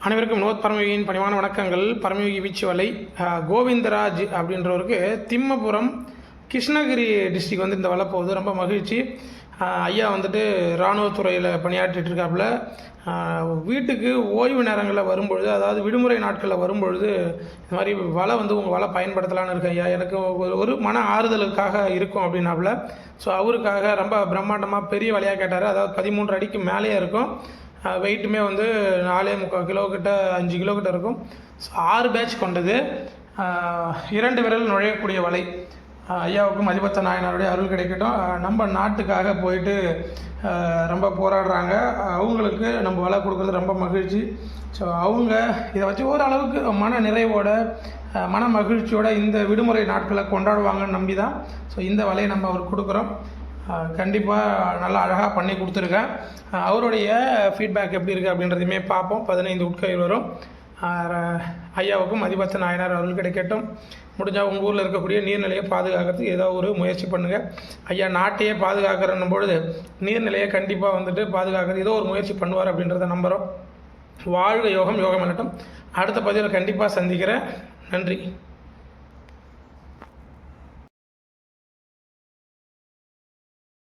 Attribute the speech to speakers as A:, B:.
A: அனைவருக்கும் வினோத் பரமயோகியின் பணிவான வணக்கங்கள். பரமயோகி வீச்சு வலை கோவிந்தராஜ் அப்படின்றவருக்கு திம்மபுரம் கிருஷ்ணகிரி டிஸ்ட்ரிக் வந்து இந்த வலை போகுது. ரொம்ப மகிழ்ச்சி. ஐயா வந்துட்டு இராணுவத்துறையில் பணியாற்றிட்டு இருக்காப்புல. வீட்டுக்கு ஓய்வு நேரங்களில் வரும்பொழுது, அதாவது விடுமுறை நாட்களில் வரும்பொழுது இந்த மாதிரி வலை வந்து உங்கள் வலை பயன்படுத்தலான்னு இருக்கு ஐயா, எனக்கு ஒரு மன ஆறுதலுக்காக இருக்கும் அப்படின்னாப்புல. ஸோ அவருக்காக ரொம்ப பிரம்மாண்டமாக பெரிய வலையாக கேட்டார். அதாவது 13 அடிக்கு மேலேயே இருக்கும். வெயிட்டுமே வந்து 4.75 கிலோ கிட்ட 5 கிலோ கிட்ட இருக்கும். ஸோ 6 பேட்ச் கொண்டது, 2 விரல் நுழையக்கூடிய வலை. ஐயாவுக்கும் அதிபத்த நாயனாருடைய அருள் கிடைக்கட்டும். நம்ம நாட்டுக்காக போயிட்டு ரொம்ப போராடுறாங்க. அவங்களுக்கு நம்ம வலை கொடுக்குறது ரொம்ப மகிழ்ச்சி. ஸோ அவங்க இதை வச்சு ஓரளவுக்கு மன நிறைவோட மன மகிழ்ச்சியோட இந்த விடுமுறை நாட்களை கொண்டாடுவாங்கன்னு நம்பி தான் ஸோ இந்த வலையை நம்ம அவருக்கு கொடுக்குறோம். கண்டிப்பாக நல்லா அழகாக பண்ணி கொடுத்துருக்கேன். அவருடைய ஃபீட்பேக் எப்படி இருக்குது அப்படின்றதையுமே பார்ப்போம். 15 உட்கயிறு வரும். ஐயாவுக்கும் அதிபத்த நாயனார் அருள் கிடைக்கட்டும். முடிஞ்சால் உங்கள் ஊரில் இருக்கக்கூடிய நீர்நிலையை பாதுகாக்கிறதுக்கு ஏதோ ஒரு முயற்சி பண்ணுங்கள். ஐயா நாட்டையே பாதுகாக்கிறன்னும் பொழுது நீர்நிலையை கண்டிப்பாக வந்துட்டு பாதுகாக்கிறது ஏதோ ஒரு முயற்சி பண்ணுவார் அப்படின்றத நம்புகிறோம். வாழ்க யோகம், யோகம் எனட்டும். அடுத்த பதிவில் கண்டிப்பாக சந்திக்கிறேன். நன்றி.